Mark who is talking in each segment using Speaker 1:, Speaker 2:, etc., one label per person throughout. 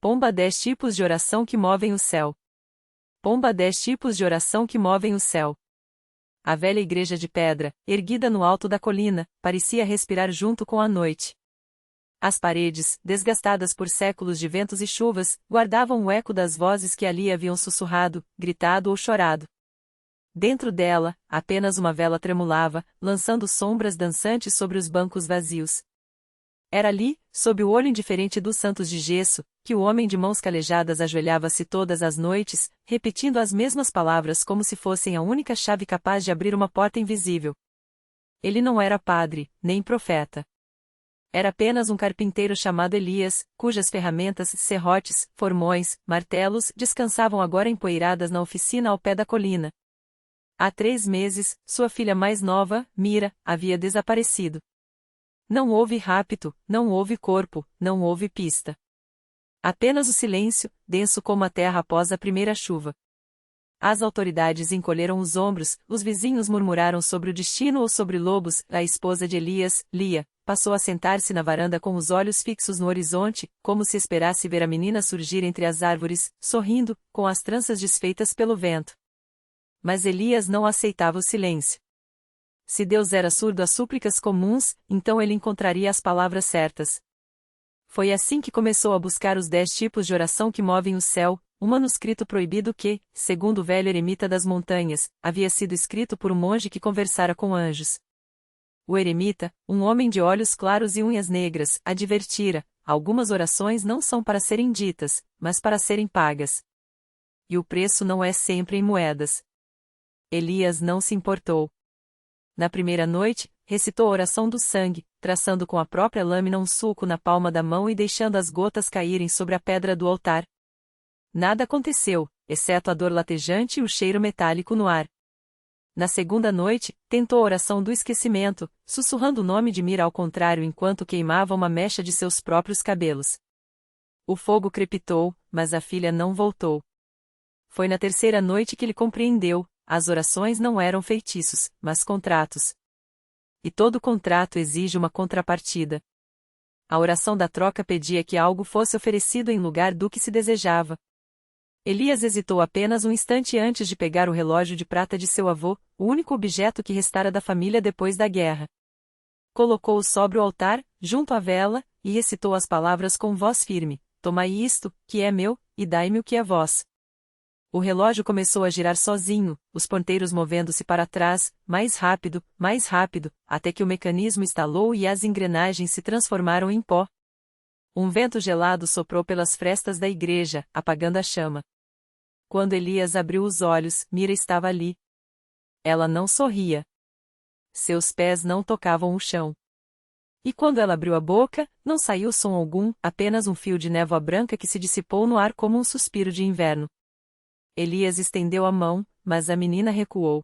Speaker 1: Pomba 10 tipos de oração que movem o céu. Pomba 10 tipos de oração que movem o céu. A velha igreja de pedra, erguida no alto da colina, parecia respirar junto com a noite. As paredes, desgastadas por séculos de ventos e chuvas, guardavam o eco das vozes que ali haviam sussurrado, gritado ou chorado. Dentro dela, apenas uma vela tremulava, lançando sombras dançantes sobre os bancos vazios. Era ali, sob o olho indiferente dos santos de gesso, que o homem de mãos calejadas ajoelhava-se todas as noites, repetindo as mesmas palavras como se fossem a única chave capaz de abrir uma porta invisível. Ele não era padre, nem profeta. Era apenas um carpinteiro chamado Elias, cujas ferramentas, serrotes, formões, martelos, descansavam agora empoeiradas na oficina ao pé da colina. Há 3 meses, sua filha mais nova, Mira, havia desaparecido. Não houve rapto, não houve corpo, não houve pista. Apenas o silêncio, denso como a terra após a primeira chuva. As autoridades encolheram os ombros, os vizinhos murmuraram sobre o destino ou sobre lobos. A esposa de Elias, Lia, passou a sentar-se na varanda com os olhos fixos no horizonte, como se esperasse ver a menina surgir entre as árvores, sorrindo, com as tranças desfeitas pelo vento. Mas Elias não aceitava o silêncio. Se Deus era surdo às súplicas comuns, então ele encontraria as palavras certas. Foi assim que começou a buscar os 10 tipos de oração que movem o céu, um manuscrito proibido que, segundo o velho eremita das montanhas, havia sido escrito por um monge que conversara com anjos. O eremita, um homem de olhos claros e unhas negras, advertira: algumas orações não são para serem ditas, mas para serem pagas. E o preço não é sempre em moedas. Elias não se importou. Na primeira noite, recitou a oração do sangue, traçando com a própria lâmina um sulco na palma da mão e deixando as gotas caírem sobre a pedra do altar. Nada aconteceu, exceto a dor latejante e o cheiro metálico no ar. Na segunda noite, tentou a oração do esquecimento, sussurrando o nome de Mira ao contrário enquanto queimava uma mecha de seus próprios cabelos. O fogo crepitou, mas a filha não voltou. Foi na terceira noite que ele compreendeu: as orações não eram feitiços, mas contratos. E todo contrato exige uma contrapartida. A oração da troca pedia que algo fosse oferecido em lugar do que se desejava. Elias hesitou apenas um instante antes de pegar o relógio de prata de seu avô, o único objeto que restara da família depois da guerra. Colocou-o sobre o altar, junto à vela, e recitou as palavras com voz firme: tomai isto, que é meu, e dai-me o que é vós. O relógio começou a girar sozinho, os ponteiros movendo-se para trás, mais rápido, até que o mecanismo estalou e as engrenagens se transformaram em pó. Um vento gelado soprou pelas frestas da igreja, apagando a chama. Quando Elias abriu os olhos, Mira estava ali. Ela não sorria. Seus pés não tocavam o chão. E quando ela abriu a boca, não saiu som algum, apenas um fio de névoa branca que se dissipou no ar como um suspiro de inverno. Elias estendeu a mão, mas a menina recuou.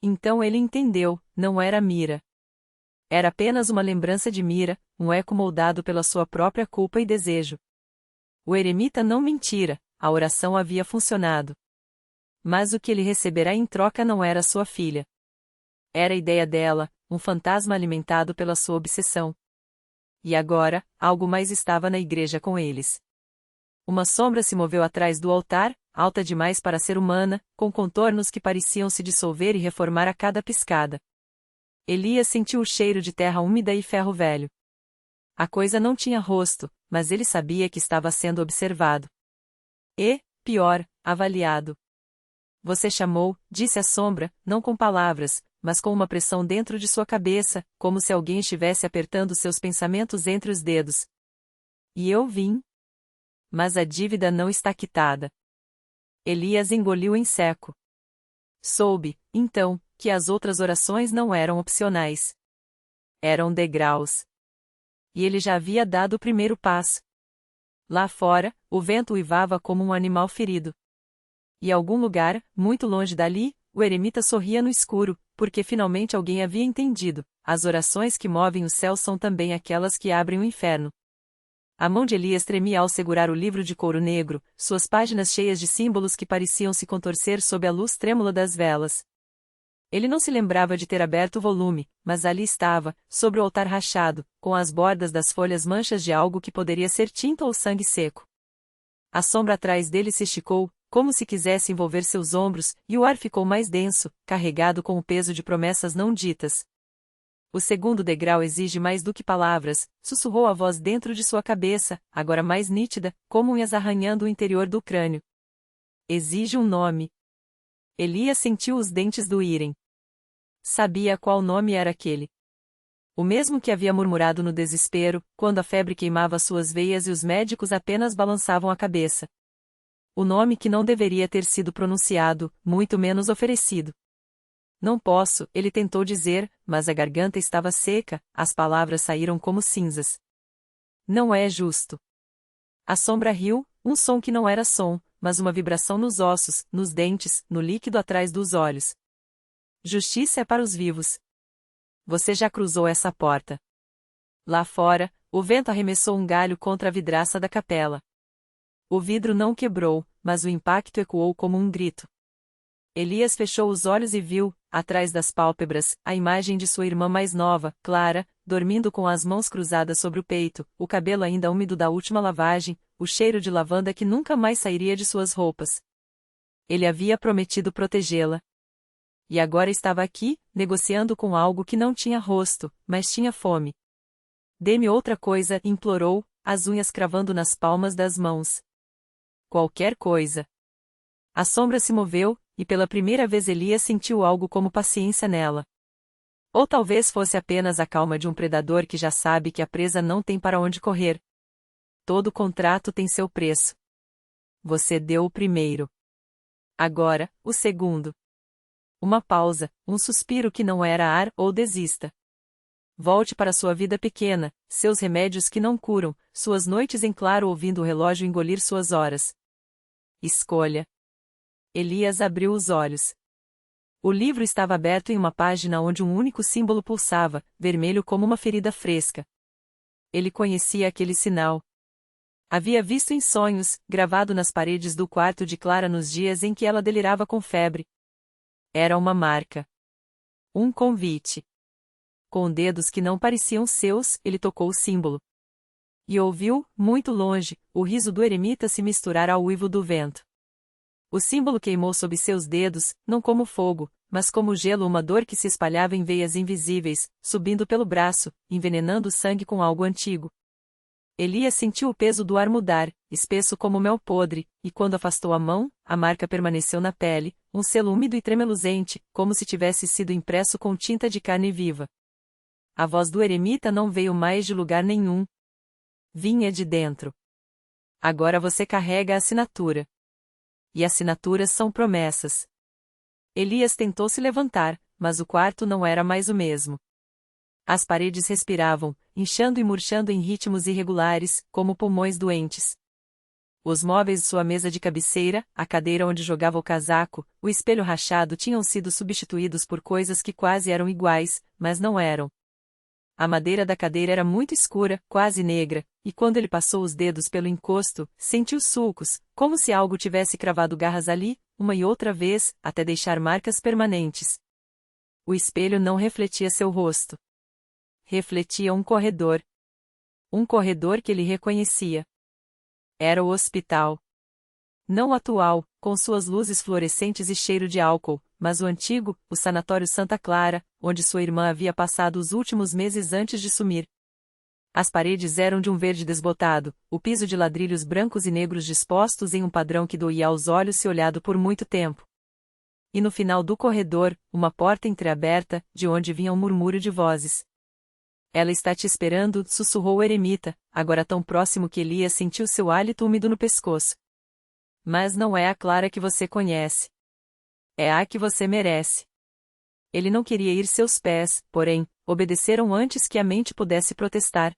Speaker 1: Então ele entendeu: não era Mira. Era apenas uma lembrança de Mira, um eco moldado pela sua própria culpa e desejo. O eremita não mentira, a oração havia funcionado. Mas o que ele receberá em troca não era sua filha. Era a ideia dela, um fantasma alimentado pela sua obsessão. E agora, algo mais estava na igreja com eles. Uma sombra se moveu atrás do altar, alta demais para ser humana, com contornos que pareciam se dissolver e reformar a cada piscada. Elias sentiu o cheiro de terra úmida e ferro velho. A coisa não tinha rosto, mas ele sabia que estava sendo observado. E, pior, avaliado. Você chamou, disse a sombra, não com palavras, mas com uma pressão dentro de sua cabeça, como se alguém estivesse apertando seus pensamentos entre os dedos. E eu vim. Mas a dívida não está quitada. Elias engoliu em seco. Soube, então, que as outras orações não eram opcionais. Eram degraus. E ele já havia dado o primeiro passo. Lá fora, o vento uivava como um animal ferido. E algum lugar, muito longe dali, o eremita sorria no escuro, porque finalmente alguém havia entendido: as orações que movem o céu são também aquelas que abrem o inferno. A mão de Elias tremia ao segurar o livro de couro negro, suas páginas cheias de símbolos que pareciam se contorcer sob a luz trêmula das velas. Ele não se lembrava de ter aberto o volume, mas ali estava, sobre o altar rachado, com as bordas das folhas manchas de algo que poderia ser tinta ou sangue seco. A sombra atrás dele se esticou, como se quisesse envolver seus ombros, e o ar ficou mais denso, carregado com o peso de promessas não ditas. O segundo degrau exige mais do que palavras, sussurrou a voz dentro de sua cabeça, agora mais nítida, como unhas arranhando o interior do crânio. Exige um nome. Elias sentiu os dentes doírem. Sabia qual nome era aquele. O mesmo que havia murmurado no desespero, quando a febre queimava suas veias e os médicos apenas balançavam a cabeça. O nome que não deveria ter sido pronunciado, muito menos oferecido. Não posso, ele tentou dizer, mas a garganta estava seca, as palavras saíram como cinzas. Não é justo. A sombra riu, um som que não era som, mas uma vibração nos ossos, nos dentes, no líquido atrás dos olhos. Justiça é para os vivos. Você já cruzou essa porta. Lá fora, o vento arremessou um galho contra a vidraça da capela. O vidro não quebrou, mas o impacto ecoou como um grito. Elias fechou os olhos e viu, atrás das pálpebras, a imagem de sua irmã mais nova, Clara, dormindo com as mãos cruzadas sobre o peito, o cabelo ainda úmido da última lavagem, o cheiro de lavanda que nunca mais sairia de suas roupas. Ele havia prometido protegê-la. E agora estava aqui, negociando com algo que não tinha rosto, mas tinha fome. Dê-me outra coisa, implorou, as unhas cravando nas palmas das mãos. Qualquer coisa. A sombra se moveu, e pela primeira vez Elias sentiu algo como paciência nela. Ou talvez fosse apenas a calma de um predador que já sabe que a presa não tem para onde correr. Todo contrato tem seu preço. Você deu o primeiro. Agora, o segundo. Uma pausa, um suspiro que não era ar, ou desista. Volte para sua vida pequena, seus remédios que não curam, suas noites em claro ouvindo o relógio engolir suas horas. Escolha. Elias abriu os olhos. O livro estava aberto em uma página onde um único símbolo pulsava, vermelho como uma ferida fresca. Ele conhecia aquele sinal. Havia visto em sonhos, gravado nas paredes do quarto de Clara nos dias em que ela delirava com febre. Era uma marca. Um convite. Com dedos que não pareciam seus, ele tocou o símbolo. E ouviu, muito longe, o riso do eremita se misturar ao uivo do vento. O símbolo queimou sob seus dedos, não como fogo, mas como gelo, uma dor que se espalhava em veias invisíveis, subindo pelo braço, envenenando o sangue com algo antigo. Elias sentiu o peso do ar mudar, espesso como mel podre, e quando afastou a mão, a marca permaneceu na pele, um selo úmido e tremeluzente, como se tivesse sido impresso com tinta de carne viva. A voz do eremita não veio mais de lugar nenhum. Vinha de dentro. Agora você carrega a assinatura. E assinaturas são promessas. Elias tentou se levantar, mas o quarto não era mais o mesmo. As paredes respiravam, inchando e murchando em ritmos irregulares, como pulmões doentes. Os móveis de sua mesa de cabeceira, a cadeira onde jogava o casaco, o espelho rachado tinham sido substituídos por coisas que quase eram iguais, mas não eram. A madeira da cadeira era muito escura, quase negra, e quando ele passou os dedos pelo encosto, sentiu sulcos, como se algo tivesse cravado garras ali, uma e outra vez, até deixar marcas permanentes. O espelho não refletia seu rosto. Refletia um corredor. Um corredor que ele reconhecia. Era o hospital. Não o atual, com suas luzes fluorescentes e cheiro de álcool, mas o antigo, o Sanatório Santa Clara, onde sua irmã havia passado os últimos meses antes de sumir. As paredes eram de um verde desbotado, o piso de ladrilhos brancos e negros dispostos em um padrão que doía aos olhos se olhado por muito tempo. E no final do corredor, uma porta entreaberta, de onde vinha um murmúrio de vozes. Ela está te esperando, sussurrou o eremita, agora tão próximo que Elias sentiu seu hálito úmido no pescoço. Mas não é a Clara que você conhece. É a que você merece. Ele não queria ir seus pés, porém, obedeceram antes que a mente pudesse protestar.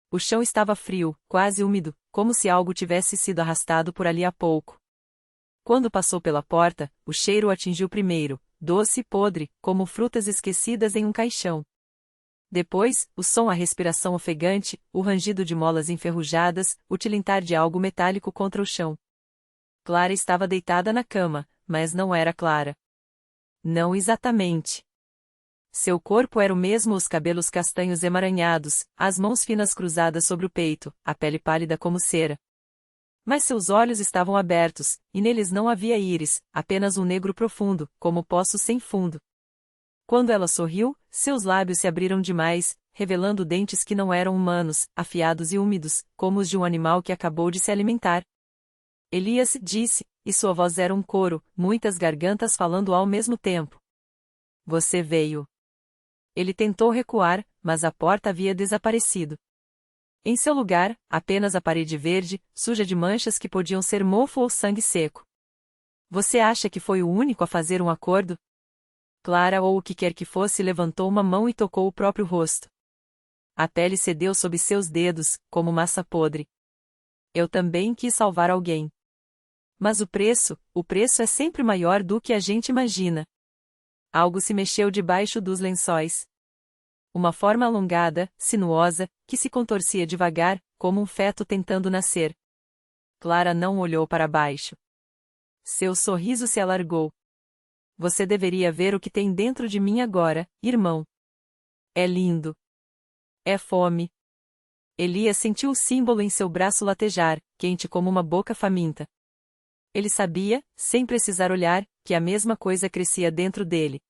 Speaker 1: O chão estava frio, quase úmido, como se algo tivesse sido arrastado por ali há pouco. Quando passou pela porta, o cheiro o atingiu primeiro, doce e podre, como frutas esquecidas em um caixão. Depois, o som, a respiração ofegante, o rangido de molas enferrujadas, o tilintar de algo metálico contra o chão. Clara estava deitada na cama, mas não era Clara. Não exatamente. Seu corpo era o mesmo, os cabelos castanhos emaranhados, as mãos finas cruzadas sobre o peito, a pele pálida como cera. Mas seus olhos estavam abertos, e neles não havia íris, apenas um negro profundo, como poço sem fundo. Quando ela sorriu, seus lábios se abriram demais, revelando dentes que não eram humanos, afiados e úmidos, como os de um animal que acabou de se alimentar. Elias disse, e sua voz era um coro, muitas gargantas falando ao mesmo tempo. Você veio. Ele tentou recuar, mas a porta havia desaparecido. Em seu lugar, apenas a parede verde, suja de manchas que podiam ser mofo ou sangue seco. Você acha que foi o único a fazer um acordo? Clara ou o que quer que fosse levantou uma mão e tocou o próprio rosto. A pele cedeu sob seus dedos, como massa podre. Eu também quis salvar alguém. Mas o preço é sempre maior do que a gente imagina. Algo se mexeu debaixo dos lençóis. Uma forma alongada, sinuosa, que se contorcia devagar, como um feto tentando nascer. Clara não olhou para baixo. Seu sorriso se alargou. Você deveria ver o que tem dentro de mim agora, irmão. É lindo. É fome. Elias sentiu o símbolo em seu braço latejar, quente como uma boca faminta. Ele sabia, sem precisar olhar, que a mesma coisa crescia dentro dele.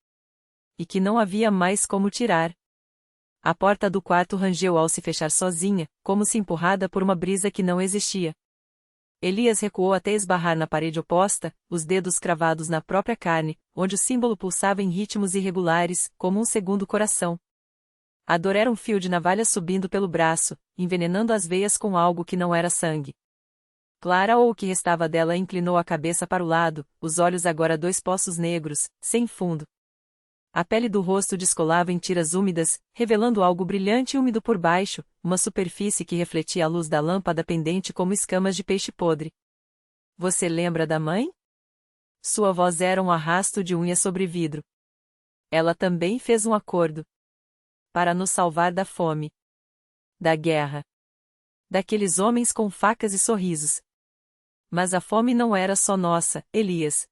Speaker 1: E que não havia mais como tirar. A porta do quarto rangeu ao se fechar sozinha, como se empurrada por uma brisa que não existia. Elias recuou até esbarrar na parede oposta, os dedos cravados na própria carne, onde o símbolo pulsava em ritmos irregulares, como um segundo coração. A dor era um fio de navalha subindo pelo braço, envenenando as veias com algo que não era sangue. Clara ou o que restava dela inclinou a cabeça para o lado, os olhos agora dois poços negros, sem fundo. A pele do rosto descolava em tiras úmidas, revelando algo brilhante e úmido por baixo, uma superfície que refletia a luz da lâmpada pendente como escamas de peixe podre. Você lembra da mãe? Sua voz era um arrasto de unha sobre vidro. Ela também fez um acordo. Para nos salvar da fome. Da guerra. Daqueles homens com facas e sorrisos. Mas a fome não era só nossa, Elias.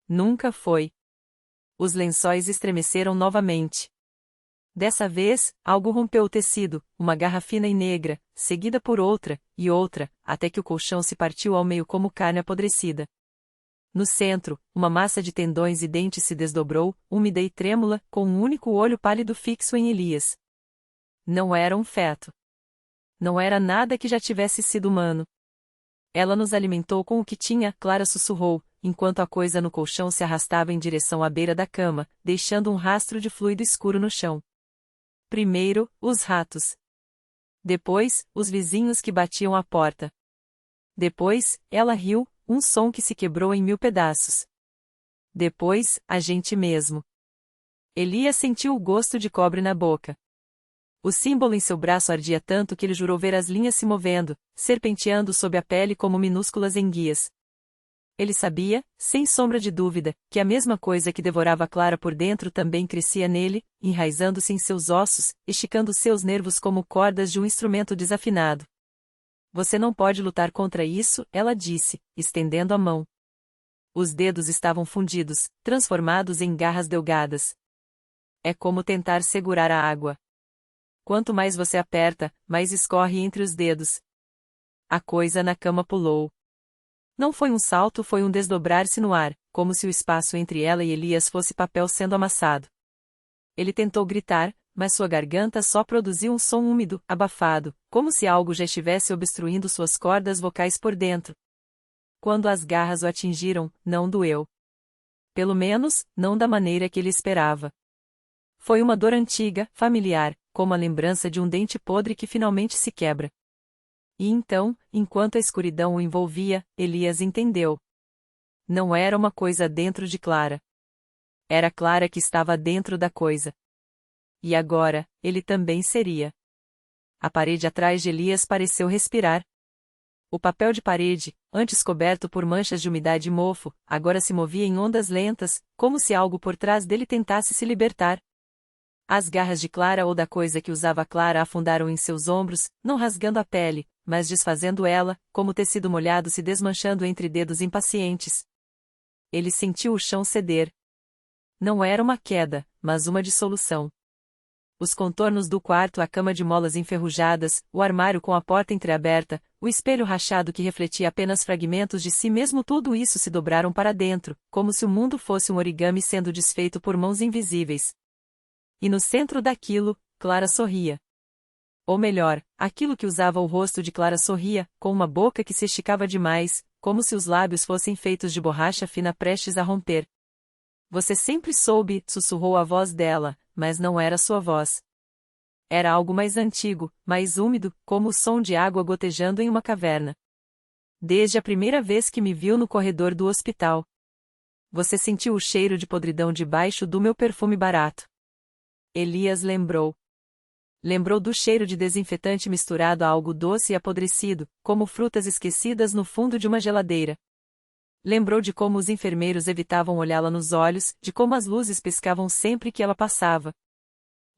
Speaker 1: Nunca foi. Os lençóis estremeceram novamente. Dessa vez, algo rompeu o tecido, uma garra fina e negra, seguida por outra, e outra, até que o colchão se partiu ao meio como carne apodrecida. No centro, uma massa de tendões e dentes se desdobrou, úmida e trêmula, com um único olho pálido fixo em Elias. Não era um feto. Não era nada que já tivesse sido humano. Ela nos alimentou com o que tinha, Clara sussurrou, enquanto a coisa no colchão se arrastava em direção à beira da cama, deixando um rastro de fluido escuro no chão. Primeiro, os ratos. Depois, os vizinhos que batiam à porta. Depois, ela riu, um som que se quebrou em 1000 pedaços. Depois, a gente mesmo. Elias sentiu o gosto de cobre na boca. O símbolo em seu braço ardia tanto que ele jurou ver as linhas se movendo, serpenteando sob a pele como minúsculas enguias. Ele sabia, sem sombra de dúvida, que a mesma coisa que devorava Clara por dentro também crescia nele, enraizando-se em seus ossos, esticando seus nervos como cordas de um instrumento desafinado. Você não pode lutar contra isso, ela disse, estendendo a mão. Os dedos estavam fundidos, transformados em garras delgadas. É como tentar segurar a água. Quanto mais você aperta, mais escorre entre os dedos. A coisa na cama pulou. Não foi um salto, foi um desdobrar-se no ar, como se o espaço entre ela e Elias fosse papel sendo amassado. Ele tentou gritar, mas sua garganta só produziu um som úmido, abafado, como se algo já estivesse obstruindo suas cordas vocais por dentro. Quando as garras o atingiram, não doeu. Pelo menos, não da maneira que ele esperava. Foi uma dor antiga, familiar, como a lembrança de um dente podre que finalmente se quebra. E então, enquanto a escuridão o envolvia, Elias entendeu. Não era uma coisa dentro de Clara. Era Clara que estava dentro da coisa. E agora, ele também seria. A parede atrás de Elias pareceu respirar. O papel de parede, antes coberto por manchas de umidade e mofo, agora se movia em ondas lentas, como se algo por trás dele tentasse se libertar. As garras de Clara ou da coisa que usava Clara afundaram em seus ombros, não rasgando a pele, mas desfazendo ela, como tecido molhado se desmanchando entre dedos impacientes. Ele sentiu o chão ceder. Não era uma queda, mas uma dissolução. Os contornos do quarto, a cama de molas enferrujadas, o armário com a porta entreaberta, o espelho rachado que refletia apenas fragmentos de si mesmo, tudo isso se dobraram para dentro, como se o mundo fosse um origami sendo desfeito por mãos invisíveis. E no centro daquilo, Clara sorria. Ou melhor, aquilo que usava o rosto de Clara sorria, com uma boca que se esticava demais, como se os lábios fossem feitos de borracha fina prestes a romper. Você sempre soube, sussurrou a voz dela, mas não era sua voz. Era algo mais antigo, mais úmido, como o som de água gotejando em uma caverna. Desde a primeira vez que me viu no corredor do hospital. Você sentiu o cheiro de podridão debaixo do meu perfume barato. Elias lembrou. Lembrou do cheiro de desinfetante misturado a algo doce e apodrecido, como frutas esquecidas no fundo de uma geladeira. Lembrou de como os enfermeiros evitavam olhá-la nos olhos, de como as luzes piscavam sempre que ela passava.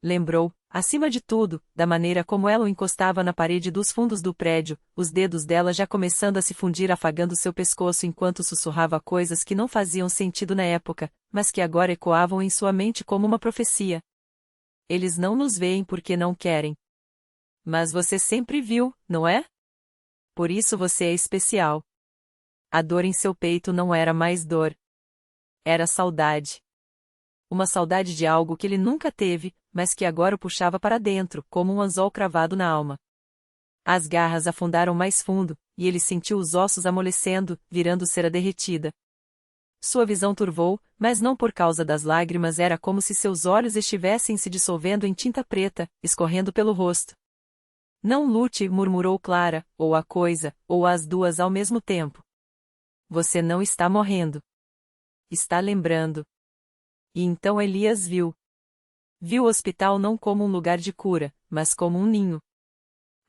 Speaker 1: Lembrou, acima de tudo, da maneira como ela o encostava na parede dos fundos do prédio, os dedos dela já começando a se fundir afagando seu pescoço enquanto sussurrava coisas que não faziam sentido na época, mas que agora ecoavam em sua mente como uma profecia. Eles não nos veem porque não querem. Mas você sempre viu, não é? Por isso você é especial. A dor em seu peito não era mais dor. Era saudade. Uma saudade de algo que ele nunca teve, mas que agora o puxava para dentro, como um anzol cravado na alma. As garras afundaram mais fundo, e ele sentiu os ossos amolecendo, virando cera derretida. Sua visão turvou, mas não por causa das lágrimas, era como se seus olhos estivessem se dissolvendo em tinta preta, escorrendo pelo rosto. Não lute, murmurou Clara, ou a coisa, ou as duas ao mesmo tempo. Você não está morrendo. Está lembrando. E então Elias viu. Viu o hospital não como um lugar de cura, mas como um ninho.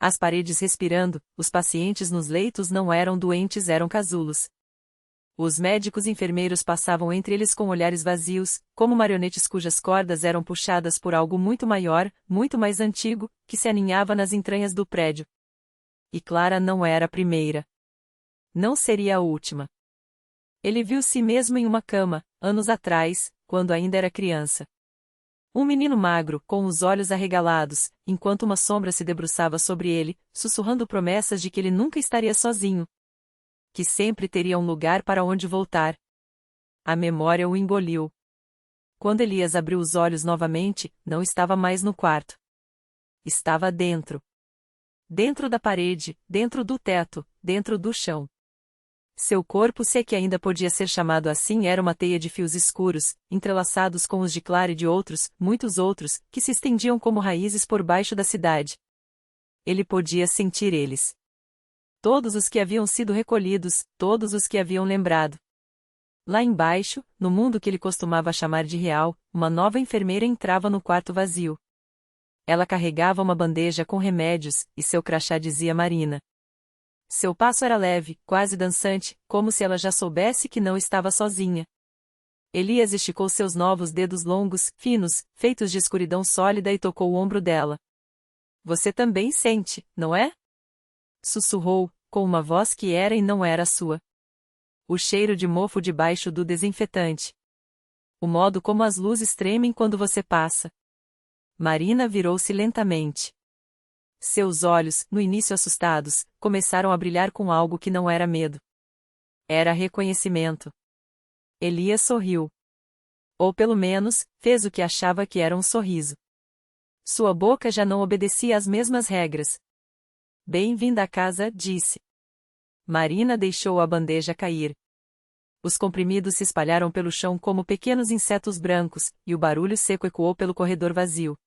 Speaker 1: As paredes respirando, os pacientes nos leitos não eram doentes, eram casulos. Os médicos e enfermeiros passavam entre eles com olhares vazios, como marionetes cujas cordas eram puxadas por algo muito maior, muito mais antigo, que se aninhava nas entranhas do prédio. E Clara não era a primeira. Não seria a última. Ele viu si mesmo em uma cama, anos atrás, quando ainda era criança. Um menino magro, com os olhos arregalados, enquanto uma sombra se debruçava sobre ele, sussurrando promessas de que ele nunca estaria sozinho. Que sempre teria um lugar para onde voltar. A memória o engoliu. Quando Elias abriu os olhos novamente, não estava mais no quarto. Estava dentro. Dentro da parede, dentro do teto, dentro do chão. Seu corpo, se é que ainda podia ser chamado assim, era uma teia de fios escuros, entrelaçados com os de Clara e de outros, muitos outros, que se estendiam como raízes por baixo da cidade. Ele podia sentir eles. Todos os que haviam sido recolhidos, todos os que haviam lembrado. Lá embaixo, no mundo que ele costumava chamar de real, uma nova enfermeira entrava no quarto vazio. Ela carregava uma bandeja com remédios, e seu crachá dizia Marina. Seu passo era leve, quase dançante, como se ela já soubesse que não estava sozinha. Elias esticou seus novos dedos longos, finos, feitos de escuridão sólida e tocou o ombro dela. Você também sente, não é? Sussurrou, com uma voz que era e não era a sua. O cheiro de mofo debaixo do desinfetante. O modo como as luzes tremem quando você passa. Marina virou-se lentamente. Seus olhos, no início assustados, começaram a brilhar com algo que não era medo. Era reconhecimento. Elias sorriu. Ou pelo menos, fez o que achava que era um sorriso. Sua boca já não obedecia às mesmas regras. Bem-vinda à casa, disse. Marina deixou a bandeja cair. Os comprimidos se espalharam pelo chão como pequenos insetos brancos, e o barulho seco ecoou pelo corredor vazio.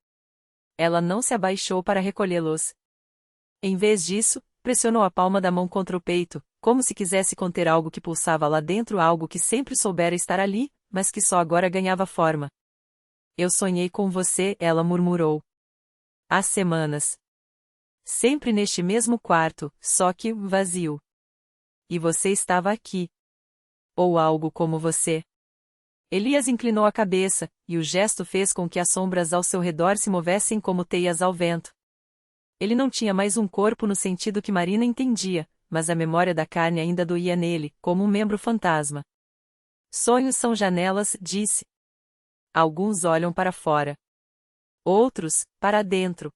Speaker 1: Ela não se abaixou para recolhê-los. Em vez disso, pressionou a palma da mão contra o peito, como se quisesse conter algo que pulsava lá dentro, algo que sempre soubera estar ali, mas que só agora ganhava forma. Eu sonhei com você, ela murmurou. Há semanas. Sempre neste mesmo quarto, só que vazio. E você estava aqui. Ou algo como você. Elias inclinou a cabeça, e o gesto fez com que as sombras ao seu redor se movessem como teias ao vento. Ele não tinha mais um corpo no sentido que Marina entendia, mas a memória da carne ainda doía nele, como um membro fantasma. Sonhos são janelas, disse. Alguns olham para fora. Outros, para dentro.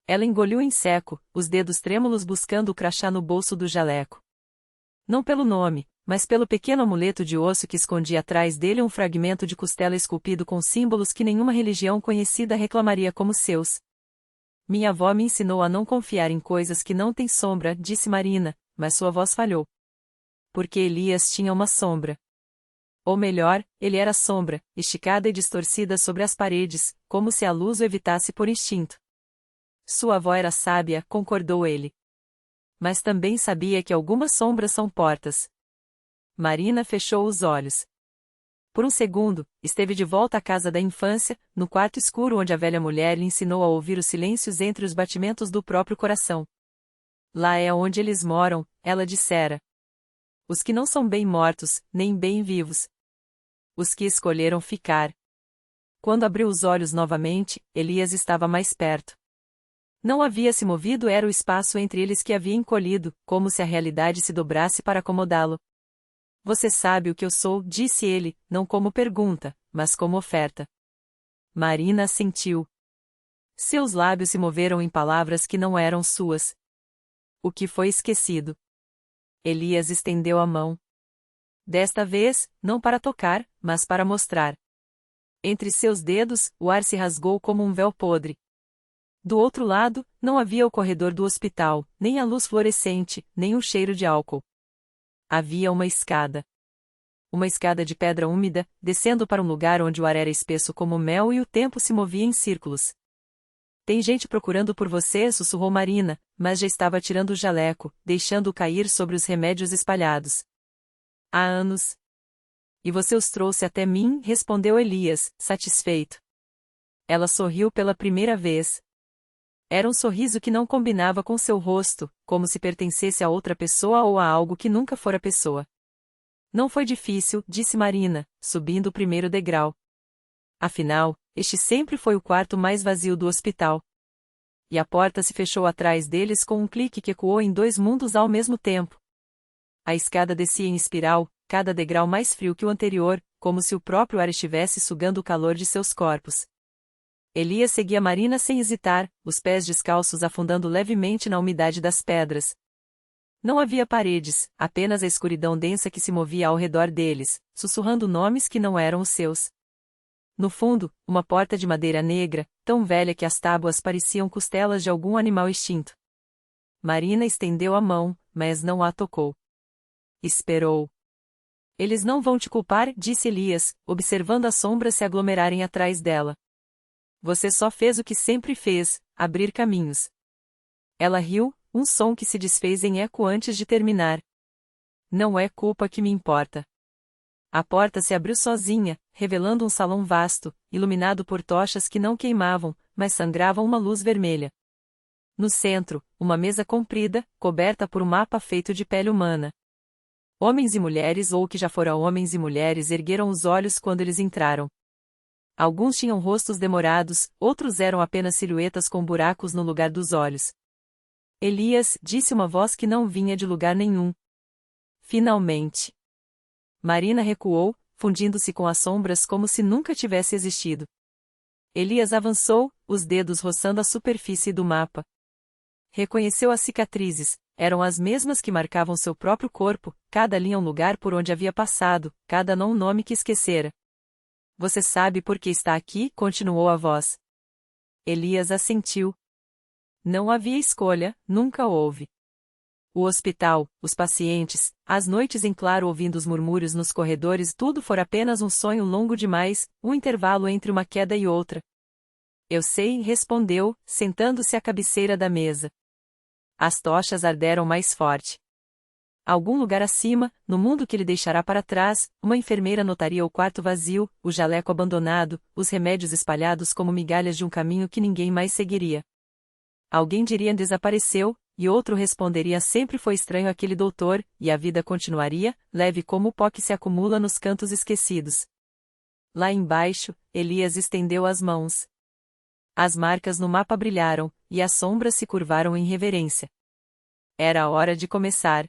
Speaker 1: Ela engoliu em seco, os dedos trêmulos buscando o crachá no bolso do jaleco. Não pelo nome, mas pelo pequeno amuleto de osso que escondia atrás dele um fragmento de costela esculpido com símbolos que nenhuma religião conhecida reclamaria como seus. Minha avó me ensinou a não confiar em coisas que não têm sombra, disse Marina, mas sua voz falhou. Porque Elias tinha uma sombra. Ou melhor, ele era sombra, esticada e distorcida sobre as paredes, como se a luz o evitasse por instinto. Sua avó era sábia, concordou ele. Mas também sabia que algumas sombras são portas. Marina fechou os olhos. Por um segundo, esteve de volta à casa da infância, no quarto escuro onde a velha mulher lhe ensinou a ouvir os silêncios entre os batimentos do próprio coração. Lá é onde eles moram, ela dissera. Os que não são bem mortos, nem bem vivos. Os que escolheram ficar. Quando abriu os olhos novamente, Elias estava mais perto. Não havia se movido, era o espaço entre eles que havia encolhido, como se a realidade se dobrasse para acomodá-lo. Você sabe o que eu sou, disse ele, não como pergunta, mas como oferta. Marina assentiu. Seus lábios se moveram em palavras que não eram suas. O que foi esquecido? Elias estendeu a mão. Desta vez, não para tocar, mas para mostrar. Entre seus dedos, o ar se rasgou como um véu podre. Do outro lado, não havia o corredor do hospital, nem a luz fluorescente, nem o cheiro de álcool. Havia uma escada. Uma escada de pedra úmida, descendo para um lugar onde o ar era espesso como mel e o tempo se movia em círculos. Tem gente procurando por você, sussurrou Marina, mas já estava tirando o jaleco, deixando-o cair sobre os remédios espalhados. Há anos. E você os trouxe até mim, respondeu Elias, satisfeito. Ela sorriu pela primeira vez. Era um sorriso que não combinava com seu rosto, como se pertencesse a outra pessoa ou a algo que nunca fora pessoa. Não foi difícil, disse Marina, subindo o primeiro degrau. Afinal, este sempre foi o quarto mais vazio do hospital. E a porta se fechou atrás deles com um clique que ecoou em 2 mundos ao mesmo tempo. A escada descia em espiral, cada degrau mais frio que o anterior, como se o próprio ar estivesse sugando o calor de seus corpos. Elias seguia Marina sem hesitar, os pés descalços afundando levemente na umidade das pedras. Não havia paredes, apenas a escuridão densa que se movia ao redor deles, sussurrando nomes que não eram os seus. No fundo, uma porta de madeira negra, tão velha que as tábuas pareciam costelas de algum animal extinto. Marina estendeu a mão, mas não a tocou. Esperou. Eles não vão te culpar, disse Elias, observando as sombras se aglomerarem atrás dela. Você só fez o que sempre fez, abrir caminhos. Ela riu, um som que se desfez em eco antes de terminar. Não é culpa que me importa. A porta se abriu sozinha, revelando um salão vasto, iluminado por tochas que não queimavam, mas sangravam uma luz vermelha. No centro, uma mesa comprida, coberta por um mapa feito de pele humana. Homens e mulheres ou que já foram homens e mulheres ergueram os olhos quando eles entraram. Alguns tinham rostos demorados, outros eram apenas silhuetas com buracos no lugar dos olhos. Elias, disse uma voz que não vinha de lugar nenhum. Finalmente. Marina recuou, fundindo-se com as sombras como se nunca tivesse existido. Elias avançou, os dedos roçando a superfície do mapa. Reconheceu as cicatrizes, eram as mesmas que marcavam seu próprio corpo, cada linha um lugar por onde havia passado, cada nó um nome que esquecera. Você sabe por que está aqui? Continuou a voz. Elias assentiu. Não havia escolha, nunca houve. O hospital, os pacientes, as noites em claro ouvindo os murmúrios nos corredores, tudo fora apenas um sonho longo demais, um intervalo entre uma queda e outra. Eu sei, respondeu, sentando-se à cabeceira da mesa. As tochas arderam mais forte. Algum lugar acima, no mundo que ele deixará para trás, uma enfermeira notaria o quarto vazio, o jaleco abandonado, os remédios espalhados como migalhas de um caminho que ninguém mais seguiria. Alguém diria desapareceu, e outro responderia sempre foi estranho aquele doutor, e a vida continuaria, leve como o pó que se acumula nos cantos esquecidos. Lá embaixo, Elias estendeu as mãos. As marcas no mapa brilharam, e as sombras se curvaram em reverência. Era a hora de começar.